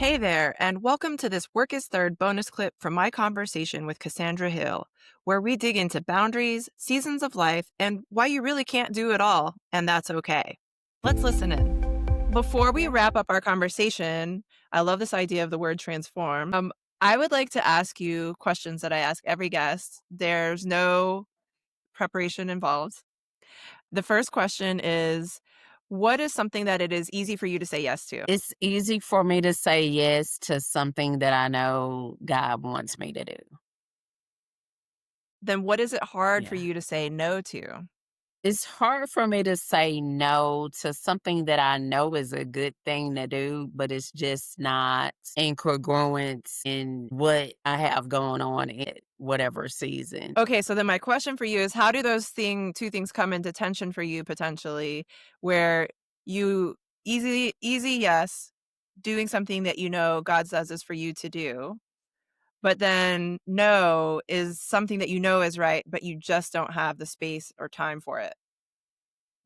Hey there, and welcome to this Work is Third bonus clip from my conversation with Cassandra Hill, where we dig into boundaries, seasons of life, and why you really can't do it all, and that's okay. Let's listen in. Before we Yeah. wrap up our conversation, I love this idea of the word transform. I would like to ask you questions that I ask every guest. There's no preparation involved. The first question is, what is something that it is easy for you to say yes to? It's easy for me to say yes to something that I know God wants me to do. Then what is it hard for Yeah. you to say no to? It's hard for me to say no to something that I know is a good thing to do, but it's just not in congruence in what I have going on in whatever season. Okay, so then my question for you is how do those 2 things come into tension for you potentially, where you easy yes, doing something that you know God says is for you to do, but then no is something that you know is right, but you just don't have the space or time for it.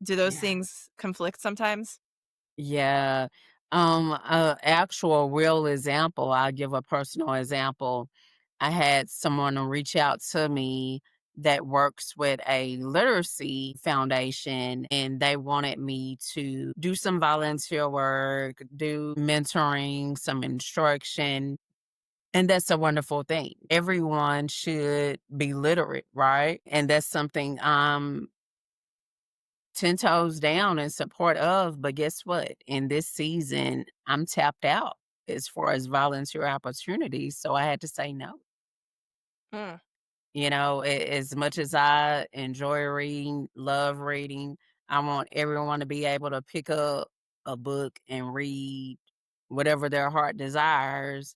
Do those Yeah. things conflict sometimes? Yeah. Actual real example, I'll give a personal example. I had someone reach out to me that works with a literacy foundation, and they wanted me to do some volunteer work, do mentoring, some instruction. And that's a wonderful thing. Everyone should be literate, right? And that's something 10 toes down in support of, but guess what? In this season, I'm tapped out as far as volunteer opportunities, so I had to say no. Mm. As much as I enjoy reading, love reading, I want everyone to be able to pick up a book and read whatever their heart desires,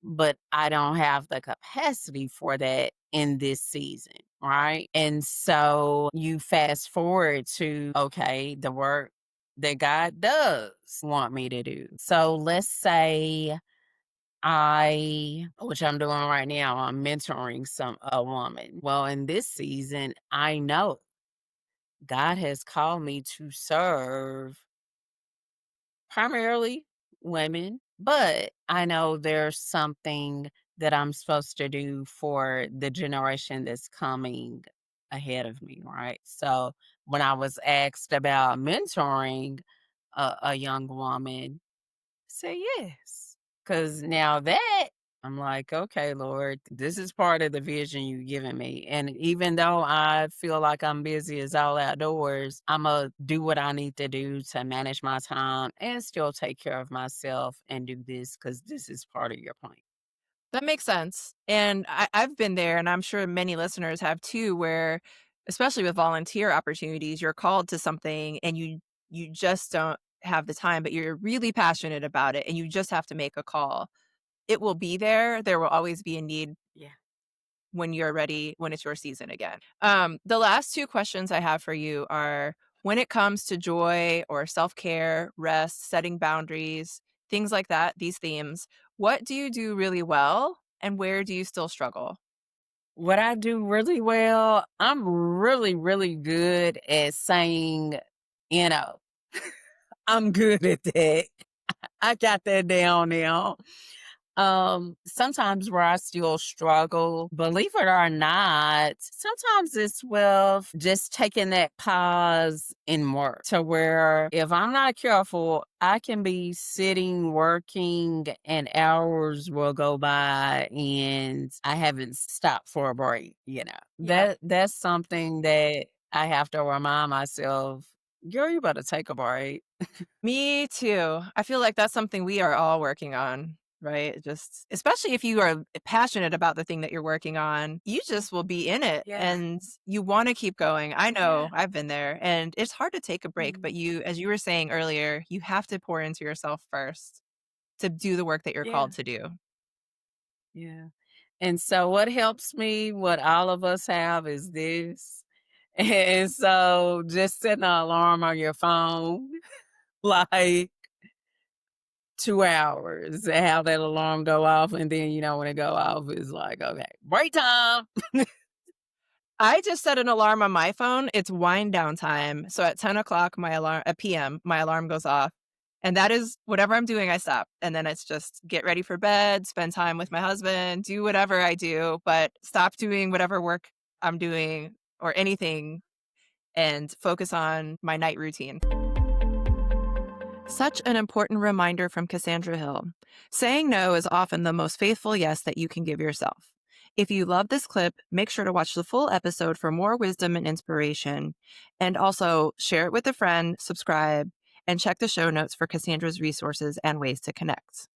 but I don't have the capacity for that in this season, right? And so you fast forward to, okay, the work that God does want me to do. So let's say which I'm doing right now, I'm mentoring a woman. Well, in this season, I know God has called me to serve primarily women, but I know there's something that I'm supposed to do for the generation that's coming ahead of me, right? So when I was asked about mentoring a young woman, say yes. Because now that I'm like, okay, Lord, this is part of the vision you've given me. And even though I feel like I'm busy as all outdoors, I'm going to do what I need to do to manage my time and still take care of myself and do this because this is part of your plan. That makes sense. And I've been there, and I'm sure many listeners have too, where, especially with volunteer opportunities, you're called to something and you just don't have the time, but you're really passionate about it and you just have to make a call. It will be there. There will always be a need Yeah. when you're ready, when it's your season again. The last two questions I have for you are when it comes to joy or self care, rest, setting boundaries, things like that, these themes, what do you do really well and where do you still struggle? What I do really well, I'm really, really good at saying, you know, I'm good at that. I got that down now. Sometimes where I still struggle, believe it or not, sometimes it's with just taking that pause in work to where if I'm not careful, I can be sitting working and hours will go by and I haven't stopped for a break. Yeah. That's something that I have to remind myself, girl, you better take a break. Me too. I feel like that's something we are all working on, right? Just especially if you are passionate about the thing that you're working on, you just will be in it Yeah. and you want to keep going. I Yeah. know I've been there and it's hard to take a break, but Mhm. you, as you were saying earlier, you have to pour into yourself first to do the work that you're Yeah. called to do. Yeah. And so what helps me, what all of us have is this. And so just setting an alarm on your phone, like 2 hours, and have that alarm go off. And then, when it go off, it's like, okay, break time. I just set an alarm on my phone. It's wind down time. So at 10 o'clock, my alarm, at PM, my alarm goes off. And that is whatever I'm doing, I stop. And then it's just get ready for bed, spend time with my husband, do whatever I do, but stop doing whatever work I'm doing or anything and focus on my night routine. Such an important reminder from Cassandra Hill. Saying no is often the most faithful yes that you can give yourself. If you love this clip, make sure to watch the full episode for more wisdom and inspiration. And also share it with a friend, subscribe, and check the show notes for Cassandra's resources and ways to connect.